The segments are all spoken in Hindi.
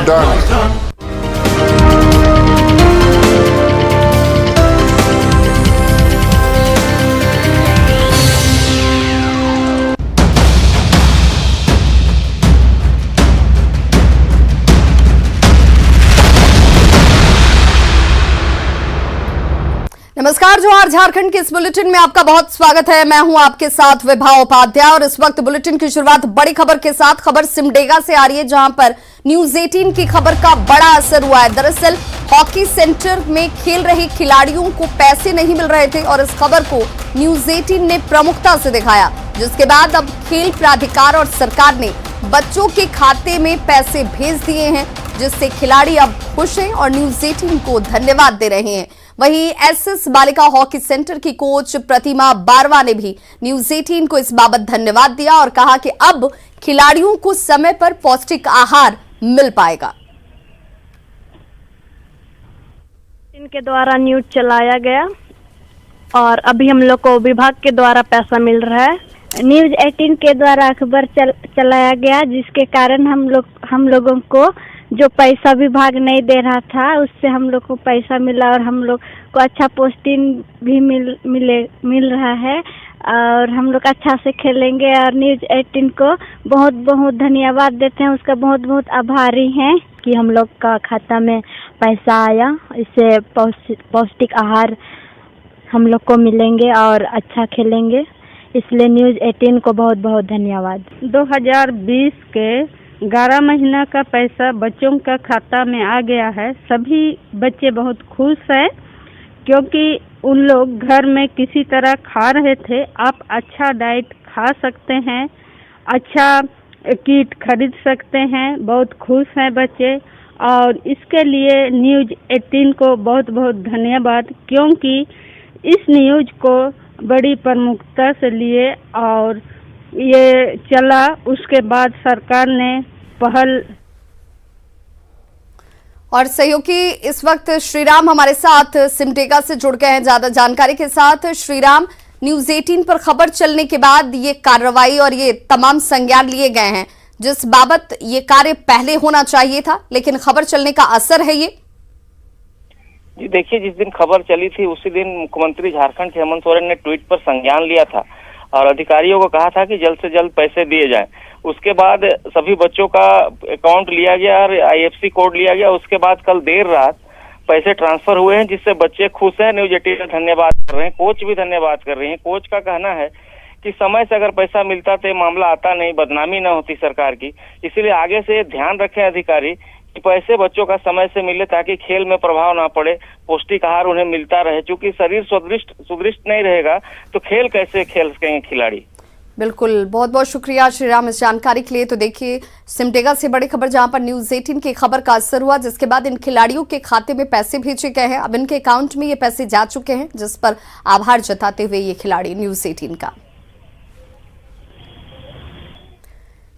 done. नमस्कार, जोहार। झारखंड के इस बुलेटिन में आपका बहुत स्वागत है। मैं हूं आपके साथ विभा उपाध्याय और इस वक्त बुलेटिन की शुरुआत बड़ी खबर के साथ। खबर सिमडेगा से आ रही है, जहां पर न्यूज 18 की खबर का बड़ा असर हुआ है। दरअसल हॉकी सेंटर में खेल रहे खिलाड़ियों को पैसे नहीं मिल रहे थे और इस खबर को न्यूज 18 ने प्रमुखता से दिखाया, जिसके बाद अब खेल प्राधिकार और सरकार ने बच्चों के खाते में पैसे भेज दिए हैं, जिससे खिलाड़ी अब खुश हैं और न्यूज 18 को धन्यवाद दे रहे हैं। वहीं एसएस बालिका हॉकी सेंटर की कोच प्रतिमा बारवा ने भी न्यूज 18 को इस बाबत धन्यवाद दिया और कहा कि अब खिलाड़ियों को समय पर पौष्टिक आहार मिल पाएगा। इनके द्वारा न्यूज चलाया गया और अभी हम लोग को विभाग के द्वारा पैसा मिल रहा है। न्यूज 18 के द्वारा अखबार चलाया गया, जिसके कारण हम लोगों को जो पैसा विभाग नहीं दे रहा था, उससे हम लोग को पैसा मिला और हम लोग को अच्छा पोस्टिंग भी मिल रहा है और हम लोग अच्छा से खेलेंगे। और न्यूज 18 को बहुत बहुत धन्यवाद देते हैं, उसका बहुत बहुत आभारी हैं कि हम लोग का खाता में पैसा आया। इससे पौष्टिक आहार हम लोग को मिलेंगे और अच्छा खेलेंगे, इसलिए न्यूज 18 को बहुत बहुत धन्यवाद। 2020 के 11 महीना का पैसा बच्चों का खाता में आ गया है। सभी बच्चे बहुत खुश हैं, क्योंकि उन लोग घर में किसी तरह खा रहे थे। आप अच्छा डाइट खा सकते हैं, अच्छा किट खरीद सकते हैं। बहुत खुश हैं बच्चे और इसके लिए न्यूज 18 को बहुत बहुत धन्यवाद, क्योंकि इस न्यूज को बड़ी प्रमुखता से लिए और ये चला। उसके बाद सरकार ने पहल और सहयोगी इस वक्त श्रीराम हमारे साथ सिमडेगा से जुड़ गए हैं ज्यादा जानकारी के साथ। श्रीराम, न्यूज 18 पर खबर चलने के बाद ये कार्रवाई और ये तमाम संज्ञान लिए गए हैं, जिस बाबत ये कार्य पहले होना चाहिए था, लेकिन खबर चलने का असर है ये। जी देखिए, जिस दिन खबर चली थी उसी दिन मुख्यमंत्री झारखंड के हेमंत सोरेन ने ट्वीट पर संज्ञान लिया था और अधिकारियों को कहा था कि जल्द से जल्द पैसे दिए जाएं। उसके बाद सभी बच्चों का अकाउंट लिया गया और IFSC कोड लिया गया। उसके बाद कल देर रात पैसे ट्रांसफर हुए हैं, जिससे बच्चे खुश हैं। न्यूज 18 का धन्यवाद कर रहे हैं, कोच भी धन्यवाद कर रहे हैं। कोच का कहना है कि समय से अगर पैसा मिलता तो मामला आता नहीं, बदनामी न होती सरकार की। इसीलिए आगे से ध्यान रखें अधिकारी कि पैसे बच्चों का समय से मिले, ताकि खेल में प्रभाव ना पड़े, पौष्टिक आहार उन्हें मिलता रहे। क्योंकि शरीर सुदृष्ट नहीं रहेगा तो खेल कैसे खेल सकेंगे खिलाड़ी। बिल्कुल, बहुत बहुत शुक्रिया श्रीराम इस जानकारी के लिए। तो देखिए, सिमडेगा से बड़ी खबर, जहां पर न्यूज 18 की खबर का असर हुआ, जिसके बाद इन खिलाड़ियों के खाते में पैसे भेजे गए हैं। अब इनके अकाउंट में ये पैसे जा चुके हैं, जिस पर आभार जताते हुए ये खिलाड़ी न्यूज 18 का।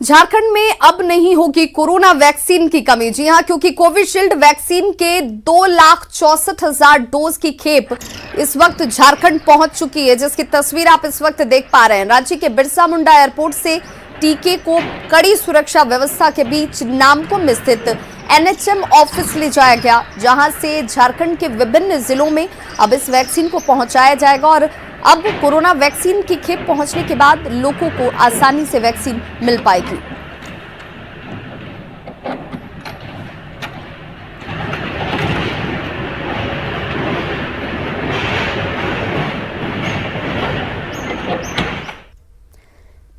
झारखंड में अब नहीं होगी कोरोना वैक्सीन की कमी। जी हां, क्योंकि कोविशील्ड वैक्सीन के 2,64,000 डोज की खेप इस वक्त झारखंड पहुंच चुकी है, जिसकी तस्वीर आप इस वक्त देख पा रहे हैं। रांची के बिरसा मुंडा एयरपोर्ट से टीके को कड़ी सुरक्षा व्यवस्था के बीच नामकुम स्थित NHM ऑफिस ले जाया गया, जहां से झारखंड के विभिन्न जिलों में अब इस वैक्सीन को पहुंचाया जाएगा। और अब कोरोना वैक्सीन की खेप पहुंचने के बाद लोगों को आसानी से वैक्सीन मिल पाएगी।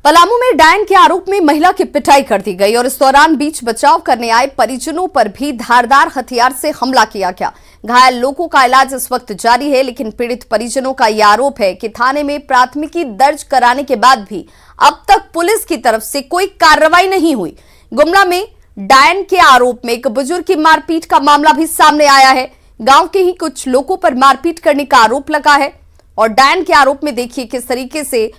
पलामू में डायन के आरोप में महिला की पिटाई कर दी गई और इस दौरान बीच बचाव करने आए परिजनों पर भी धारदार हथियार से हमला किया गया। घायल लोगों का इलाज इस वक्त जारी है, लेकिन पीड़ित परिजनों का यह आरोप है कि थाने में प्राथमिकी दर्ज कराने के बाद भी अब तक पुलिस की तरफ से कोई कार्रवाई नहीं हुई। गुमला में डायन के आरोप में एक बुजुर्ग की मारपीट का मामला भी सामने आया है। गांव के ही कुछ लोगों पर मारपीट करने का आरोप लगा है और डायन के आरोप में देखिए किस तरीके से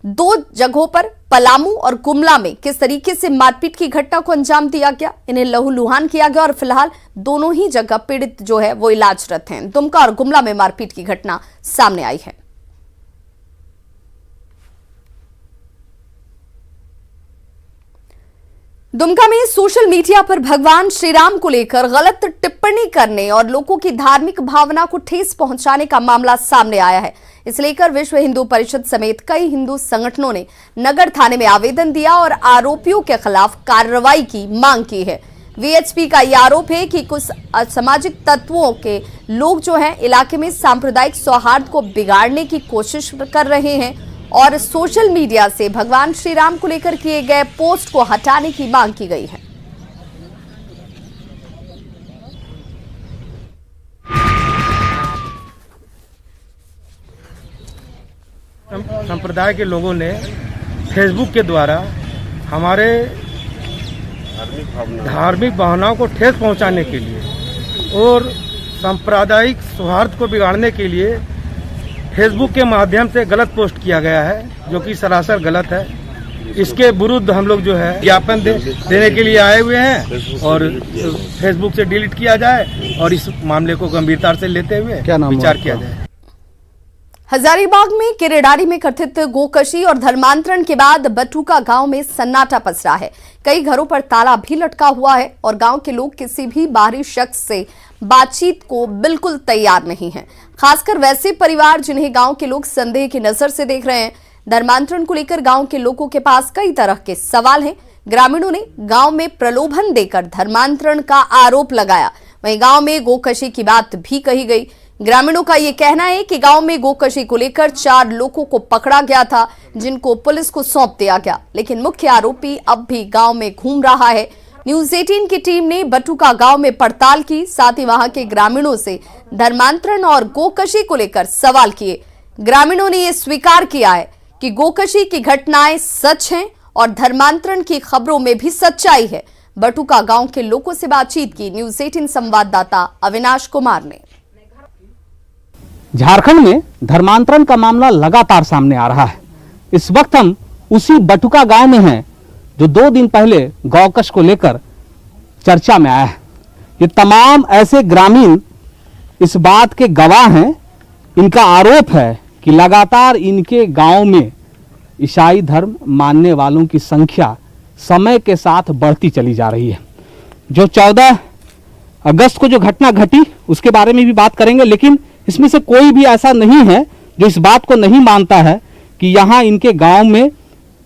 दो जगहों पर पलामू और गुमला में किस तरीके से मारपीट की घटना को अंजाम दिया गया, इन्हें लहूलुहान किया गया और फिलहाल दोनों ही जगह पीड़ित जो है वो इलाजरत हैं। दुमका और गुमला में मारपीट की घटना सामने आई है। दुमका में सोशल मीडिया पर भगवान श्री राम को लेकर गलत टिप्पणी करने और लोगों की धार्मिक भावना को ठेस पहुंचाने का मामला सामने आया है। इसे लेकर विश्व हिंदू परिषद समेत कई हिंदू संगठनों ने नगर थाने में आवेदन दिया और आरोपियों के खिलाफ कार्रवाई की मांग की है। वीएचपी का यह आरोप है कि कुछ असामाजिक तत्वों के लोग जो हैं इलाके में सांप्रदायिक सौहार्द को बिगाड़ने की कोशिश कर रहे हैं और सोशल मीडिया से भगवान श्री राम को लेकर किए गए पोस्ट को हटाने की मांग की गई है। संप्रदाय के लोगों ने फेसबुक के द्वारा हमारे धार्मिक भावनाओं को ठेस पहुंचाने के लिए और सांप्रदायिक सौहार्द को बिगाड़ने के लिए फेसबुक के माध्यम से गलत पोस्ट किया गया है, जो कि सरासर गलत है। इसके विरुद्ध हम लोग जो है ज्ञापन देने के लिए आए हुए हैं और फेसबुक से डिलीट किया जाए और इस मामले को गंभीरता से लेते हुए विचार किया जाए। हजारीबाग में किरेडारी में कथित गोकशी और धर्मांतरण के बाद बटुका गांव में सन्नाटा पसरा है। कई घरों पर ताला भी लटका हुआ है और गांव के लोग किसी भी बाहरी शख्स से बातचीत को बिल्कुल तैयार नहीं है, खासकर वैसे परिवार जिन्हें गांव के लोग संदेह की नजर से देख रहे हैं। धर्मांतरण को लेकर गांव के लोगों के पास कई तरह के सवाल हैं। ग्रामीणों ने गांव में प्रलोभन देकर धर्मांतरण का आरोप लगाया। वहीं गांव में गोकशी की बात भी कही गई। ग्रामीणों का यह कहना है कि गांव में गोकशी को लेकर 4 लोगों को पकड़ा गया था, जिनको पुलिस को सौंप दिया गया, लेकिन मुख्य आरोपी अब भी गांव में घूम रहा है। न्यूज 18 की टीम ने बटुका गांव में पड़ताल की, साथ ही वहां के ग्रामीणों से धर्मांतरण और गोकशी को लेकर सवाल किए। ग्रामीणों ने यह स्वीकार किया है कि गोकशी की घटनाएं सच हैं और धर्मांतरण की खबरों में भी सच्चाई है। बटुका गांव के लोगों से बातचीत की न्यूज 18 संवाददाता अविनाश कुमार ने। झारखंड में धर्मांतरण का मामला लगातार सामने आ रहा है। इस वक्त हम उसी बटुका गांव में हैं जो 2 दिन पहले गौकश को लेकर चर्चा में आया है। ये तमाम ऐसे ग्रामीण इस बात के गवाह हैं। इनका आरोप है कि लगातार इनके गांव में ईसाई धर्म मानने वालों की संख्या समय के साथ बढ़ती चली जा रही है। जो 14 अगस्त को जो घटना घटी उसके बारे में भी बात करेंगे, लेकिन इसमें से कोई भी ऐसा नहीं है जो इस बात को नहीं मानता है कि यहाँ इनके गांव में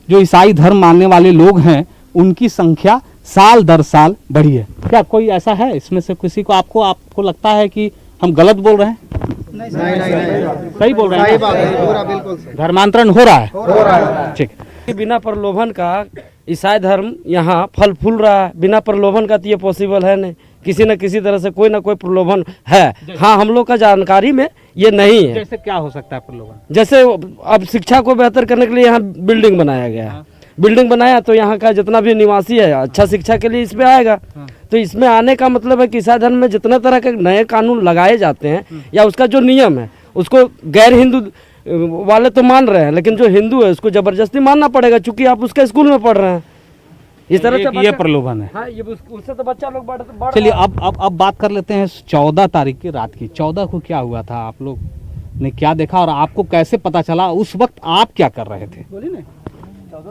जो ईसाई धर्म मानने वाले लोग हैं उनकी संख्या साल दर साल बढ़ी है। क्या कोई ऐसा है इसमें से किसी को आपको लगता है कि हम गलत बोल रहे हैं? नहीं, सही बोल रहे हैं। पूरा बिल्कुल धर्मांतरण हो रहा है। ठीक है। बिना प्रलोभन का ईसाई धर्म यहाँ फल फूल रहा है। बिना प्रलोभन का तो ये पॉसिबल है नहीं। किसी न किसी तरह से कोई ना कोई प्रलोभन है। हाँ, हम लोग का जानकारी में ये नहीं है। जैसे क्या हो सकता है प्रलोभन? जैसे अब शिक्षा को बेहतर करने के लिए यहाँ बिल्डिंग बनाया गया है। बिल्डिंग बनाया तो यहाँ का जितना भी निवासी है अच्छा शिक्षा के लिए इसमें आएगा। तो इसमें आने का मतलब है कि ईसाई धर्म में जितने तरह के नए कानून लगाए जाते हैं या उसका जो नियम है उसको गैर हिंदू वाले तो मान रहे हैं, लेकिन जो हिंदू है उसको जबरदस्ती मानना पड़ेगा, चूंकि आप उसके स्कूल में पढ़ रहे हैं। इस तरह से ये प्रलोभन है। हाँ, ये उससे तो बच्चा लोग बढ़ चलिए अब बात कर लेते हैं 14 तारीख की रात की। 14 को क्या हुआ था, आप लोग ने क्या देखा और आपको कैसे पता चला? उस वक्त आप क्या कर रहे थे? बोलिए ना।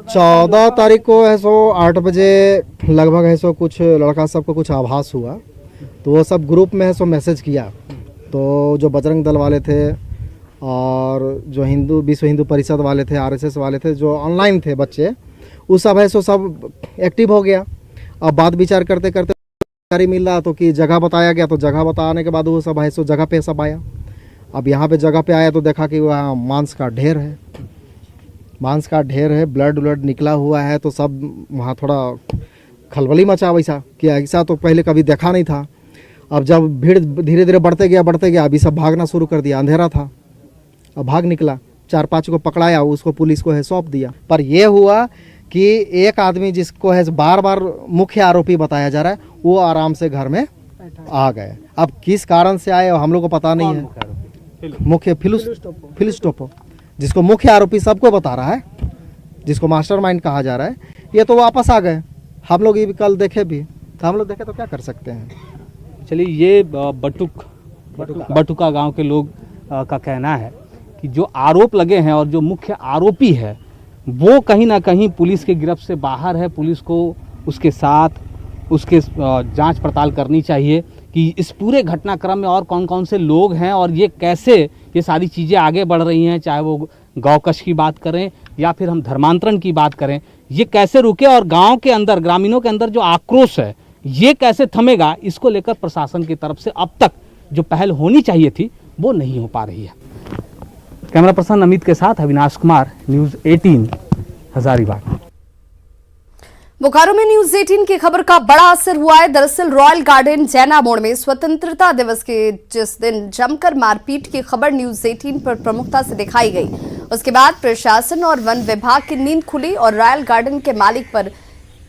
14 तारीख को है सो 8 बजे लगभग है सो कुछ लड़का सबको कुछ आभास हुआ, तो वो सब ग्रुप में है सो मैसेज किया। तो जो बजरंग दल वाले थे और जो विश्व हिंदू परिषद वाले थे, RSS वाले थे, जो ऑनलाइन थे बच्चे, वो सब है सो सब एक्टिव हो गया। अब बात विचार करते करते जानकारी मिल रहा तो कि जगह बताया गया, तो जगह बताने के बाद वो सब है सो जगह पे सब आया। अब यहाँ पे जगह पे आया तो देखा कि वहाँ मांस का ढेर है, ब्लड निकला हुआ है। तो सब वहाँ थोड़ा खलबली मचा वैसा कि ऐसा तो पहले कभी देखा नहीं था। अब जब भीड़ धीरे धीरे बढ़ते गया, अभी सब भागना शुरू कर दिया। अंधेरा था, अब भाग निकला। 4-5 को पकड़ाया, उसको पुलिस को है सौंप दिया। पर यह हुआ कि एक आदमी जिसको है बार बार मुख्य आरोपी बताया जा रहा है, वो आराम से घर में आ गए। अब किस कारण से आए हम लोग को पता नहीं है। मुख्य फिलिस्टोपो, जिसको मुख्य आरोपी सबको बता रहा है, जिसको मास्टरमाइंड कहा जा रहा है, ये तो वापस आ गए। हम लोग ये भी कल देखे भी, तो हम लोग देखे तो क्या कर सकते हैं। चलिए, ये बटुका गांव के लोग का कहना है कि जो आरोप लगे हैं और जो मुख्य आरोपी है वो कहीं ना कहीं पुलिस के गिरफ्त से बाहर है, पुलिस को उसके साथ उसके जांच पड़ताल करनी चाहिए कि इस पूरे घटनाक्रम में और कौन कौन से लोग हैं और ये कैसे ये सारी चीज़ें आगे बढ़ रही हैं, चाहे वो गौकश की बात करें या फिर हम धर्मांतरण की बात करें, ये कैसे रुके और गांव के अंदर, ग्रामीणों के अंदर जो आक्रोश है ये कैसे थमेगा, इसको लेकर प्रशासन की तरफ से अब तक जो पहल होनी चाहिए थी वो नहीं हो पा रही है। कैमरा पर्सन अमित के साथ अविनाश कुमार, न्यूज़ 18 हजारीबाग। बोकारो में न्यूज 18 की खबर का बड़ा असर हुआ है। दरअसल रॉयल गार्डन जैना मोड़ में स्वतंत्रता दिवस के जिस दिन जमकर मारपीट की खबर न्यूज 18 पर प्रमुखता से दिखाई गई, उसके बाद प्रशासन और वन विभाग की नींद खुली और रॉयल गार्डन के मालिक पर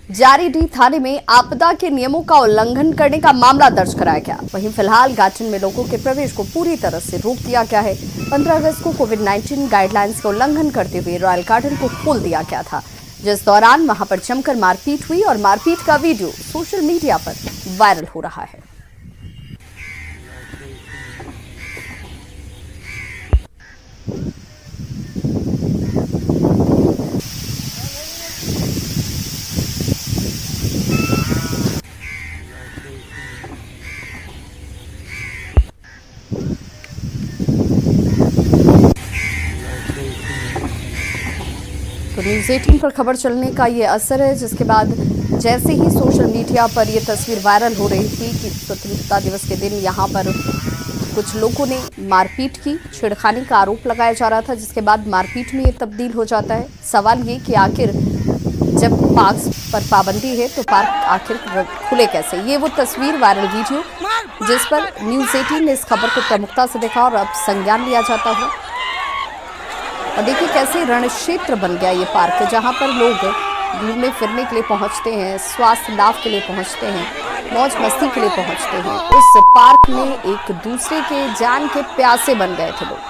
जारीडीह थाने में आपदा के नियमों का उल्लंघन करने का मामला दर्ज कराया गया। वहीं फिलहाल गार्डन में लोगों के प्रवेश को पूरी तरह से रोक दिया गया है। 15 अगस्त को कोविड-19 गाइडलाइंस का उल्लंघन करते हुए रॉयल गार्डन को खोल दिया गया था, जिस दौरान वहां पर जमकर मारपीट हुई और मारपीट का वीडियो सोशल मीडिया पर वायरल हो रहा है। तो न्यूज 18 पर खबर चलने का ये असर है, जिसके बाद जैसे ही सोशल मीडिया पर ये तस्वीर वायरल हो रही थी कि स्वतंत्रता दिवस के दिन यहाँ पर कुछ लोगों ने मारपीट की, छेड़खानी का आरोप लगाया जा रहा था, जिसके बाद मारपीट में ये तब्दील हो जाता है। सवाल ये कि आखिर जब पार्क पर पाबंदी है तो पार्क आखिर खुले कैसे। ये वो तस्वीर, वायरल वीडियो जिस पर न्यूज 18 ने इस खबर को प्रमुखता से देखा और अब संज्ञान लिया जाता है। और देखिए कैसे रण क्षेत्र बन गया ये पार्क, जहाँ पर लोग घूमने फिरने के लिए पहुँचते हैं, स्वास्थ्य लाभ के लिए पहुँचते हैं, मौज मस्ती के लिए पहुँचते हैं। उस पार्क में एक दूसरे के जान के प्यासे बन गए थे लोग।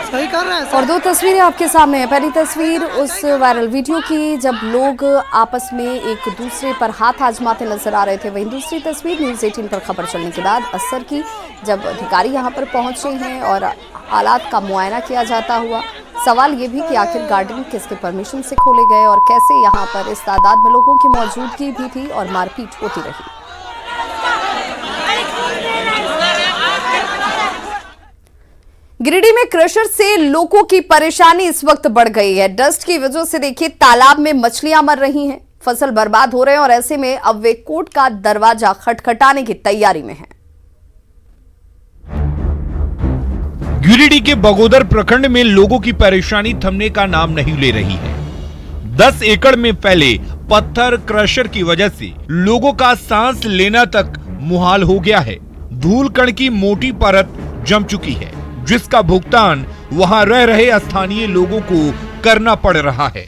सही कर रहे हैं। और दो तस्वीरें आपके सामने हैं। पहली तस्वीर उस वायरल वीडियो की जब लोग आपस में एक दूसरे पर हाथ आजमाते नजर आ रहे थे। वहीं दूसरी तस्वीर न्यूज 18 पर खबर चलने के बाद असर की, जब अधिकारी यहां पर पहुंचे हैं और हालात का मुआयना किया जाता हुआ। सवाल ये भी कि आखिर गार्डन किसके परमिशन से खोले गए और कैसे यहां पर इस तादाद में लोगों की मौजूदगी भी थी और मारपीट होती रही। गिरिडीह में क्रशर से लोगों की परेशानी इस वक्त बढ़ गई है। डस्ट की वजह से देखिए तालाब में मछलियां मर रही हैं, फसल बर्बाद हो रहे हैं और ऐसे में अब वे कोर्ट का दरवाजा खटखटाने की तैयारी में हैं। गिरिडीह के बगोदर प्रखंड में लोगों की परेशानी थमने का नाम नहीं ले रही है। 10 एकड़ में फैले पत्थर क्रशर की वजह से लोगों का सांस लेना तक मुहाल हो गया है। धूल कण की मोटी परत जम चुकी है, जिसका भुगतान वहां रह रहे स्थानीय लोगों को करना पड़ रहा है।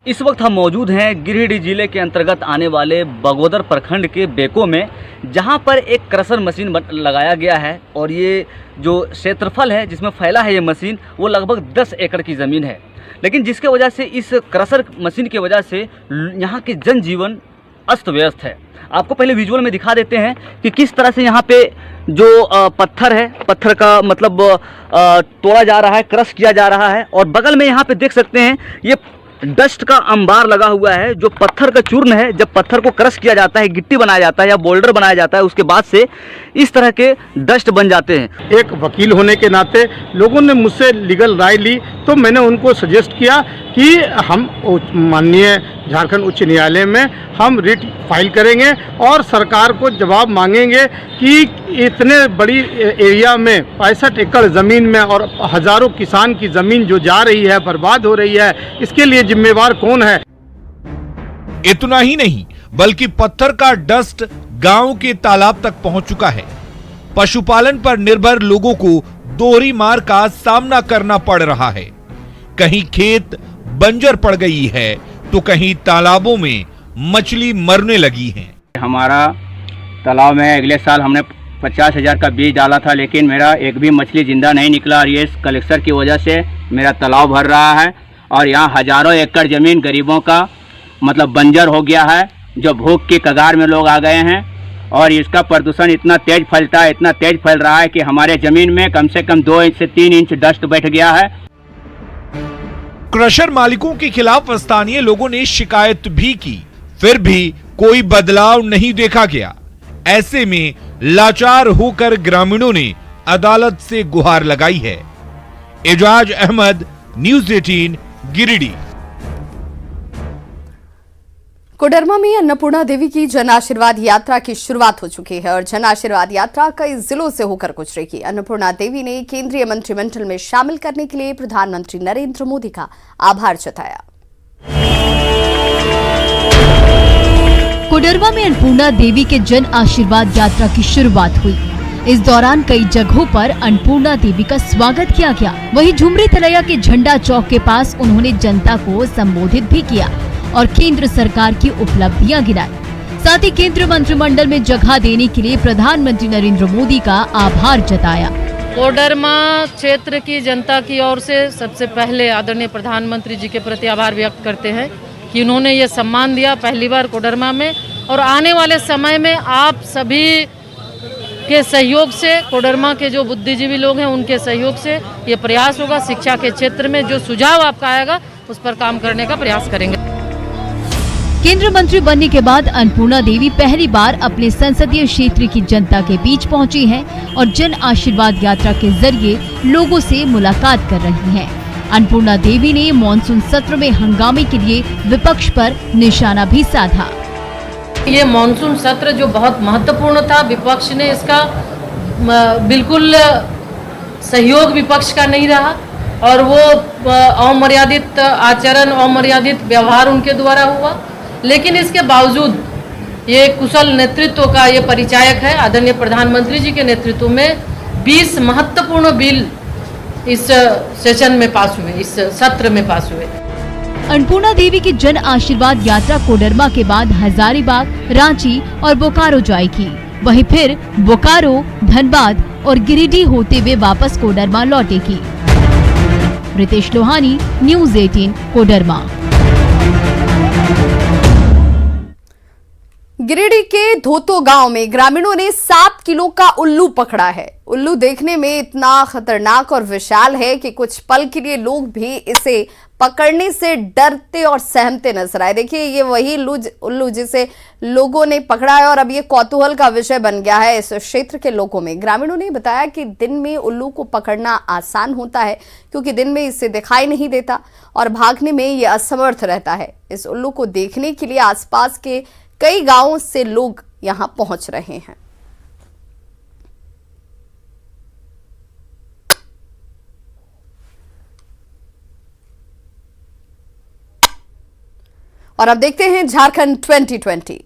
इस वक्त हम मौजूद हैं गिरिडीह जिले के अंतर्गत आने वाले बगोदर प्रखंड के बेको में, जहां पर एक क्रशर मशीन लगाया गया है और ये जो क्षेत्रफल है जिसमें फैला है ये मशीन वो लगभग 10 एकड़ की ज़मीन है। लेकिन जिसके वजह से इस क्रशर मशीन की वजह से यहाँ के जनजीवन अस्त व्यस्त है। आपको पहले विजुअल में दिखा देते हैं कि किस तरह से यहाँ पे जो पत्थर है, पत्थर का मतलब तोड़ा जा रहा है, क्रश किया जा रहा है। और बगल में यहाँ पे देख सकते हैं ये डस्ट का अंबार लगा हुआ है। जो पत्थर का चूर्ण है, जब पत्थर को क्रश किया जाता है, गिट्टी बनाया जाता है या बोल्डर बनाया जाता है, उसके बाद से इस तरह के डस्ट बन जाते हैं। एक वकील होने के नाते लोगों ने मुझसे लीगल राय ली, तो मैंने उनको सजेस्ट किया कि हम माननीय झारखंड उच्च न्यायालय में हम रिट फाइल करेंगे और सरकार को जवाब मांगेंगे कि इतने बड़ी एरिया में 65 एकड़ ज़मीन में और हजारों किसान की ज़मीन जो जा रही है, बर्बाद हो रही है, इसके लिए जिम्मेवार कौन है। इतना ही नहीं बल्कि पत्थर का डस्ट गांव के तालाब तक पहुंच चुका है। पशुपालन पर निर्भर लोगों को दोहरी मार का सामना करना पड़ रहा है। कहीं खेत बंजर पड़ गई है तो कहीं तालाबों में मछली मरने लगी है। हमारा तालाब में अगले साल हमने 50,000 का बीज डाला था, लेकिन मेरा एक भी मछली जिंदा नहीं निकला और ये कलेक्टर की वजह से मेरा तालाब भर रहा है और यहाँ हजारों एकड़ जमीन गरीबों का मतलब बंजर हो गया है, जो भूख की कगार में लोग आ गए हैं। और इसका प्रदूषण इतना तेज फैलता है, इतना तेज फैल रहा है कि हमारे ज़मीन में कम से कम 2 इंच से 3 इंच डस्ट बैठ गया है। क्रशर मालिकों के खिलाफ स्थानीय लोगों ने शिकायत भी की, फिर भी कोई बदलाव नहीं देखा गया। ऐसे में लाचार होकर ग्रामीणों ने अदालत से गुहार लगाई है। एजाज अहमद, न्यूज़ 18, गिरिडीह। कोडरमा में अन्नपूर्णा देवी की जन आशीर्वाद यात्रा की शुरुआत हो चुकी है और जन आशीर्वाद यात्रा कई जिलों से होकर गुजरेगी। अन्नपूर्णा देवी ने केंद्रीय मंत्रिमंडल में शामिल करने के लिए प्रधानमंत्री नरेंद्र मोदी का आभार जताया। कोडरमा में अन्नपूर्णा देवी के जन आशीर्वाद यात्रा की शुरुआत हुई। इस दौरान कई जगहों पर अन्नपूर्णा देवी का स्वागत किया गया। वहीं झुमरी तलैया के झंडा चौक के पास उन्होंने जनता को संबोधित भी किया और केंद्र सरकार की उपलब्धियां गिनाई। साथ ही केंद्रीय मंत्रिमंडल में जगह देने के लिए प्रधानमंत्री नरेंद्र मोदी का आभार जताया। कोडरमा क्षेत्र की जनता की ओर से सबसे पहले आदरणीय प्रधानमंत्री जी के प्रति आभार व्यक्त करते हैं कि उन्होंने ये सम्मान दिया पहली बार कोडरमा में, और आने वाले समय में आप सभी के सहयोग से, कोडरमा के जो बुद्धिजीवी लोग हैं उनके सहयोग से ये प्रयास होगा। शिक्षा के क्षेत्र में जो सुझाव आपका आएगा उस पर काम करने का प्रयास करेंगे। केंद्रीय मंत्री बनने के बाद अन्नपूर्णा देवी पहली बार अपने संसदीय क्षेत्र की जनता के बीच पहुंची हैं और जन आशीर्वाद यात्रा के जरिए लोगों से मुलाकात कर रही हैं। अन्नपूर्णा देवी ने मॉनसून सत्र में हंगामे के लिए विपक्ष पर निशाना भी साधा। ये मॉनसून सत्र जो बहुत महत्वपूर्ण था, विपक्ष ने इसका बिल्कुल सहयोग विपक्ष का नहीं रहा और वो अमर्यादित आचरण, अमर्यादित व्यवहार उनके द्वारा हुआ। लेकिन इसके बावजूद ये कुशल नेतृत्व का ये परिचायक है। आदरणीय प्रधानमंत्री जी के नेतृत्व में 20 महत्वपूर्ण बिल इस सेशन में पास हुए, इस सत्र में पास हुए। अन्नपूर्णा देवी की जन आशीर्वाद यात्रा कोडरमा के बाद हजारीबाग, रांची और बोकारो जाएगी। वहीं फिर बोकारो, धनबाद और गिरिडीह होते हुए वापस कोडरमा लौटेगी। रितेश लोहानी, न्यूज़ 18, कोडरमा। गिरिडीह के धोतो गांव में ग्रामीणों ने 7 किलो का उल्लू पकड़ा है। उल्लू देखने में इतना खतरनाक और विशाल है कि कुछ पल के लिए लोग भी इसे पकड़ने से डरते और सहमते नजर आए। देखिए, ये वही उल्लू जिसे लोगों ने पकड़ा है और अब ये कौतूहल का विषय बन गया है इस क्षेत्र के लोगों में। ग्रामीणों ने बताया कि दिन में उल्लू को पकड़ना आसान होता है क्योंकि दिन में इसे दिखाई नहीं देता और भागने में ये असमर्थ रहता है। इस उल्लू को देखने के लिए आसपास के कई गांवों से लोग यहां पहुंच रहे हैं। और अब देखते हैं झारखंड 2020।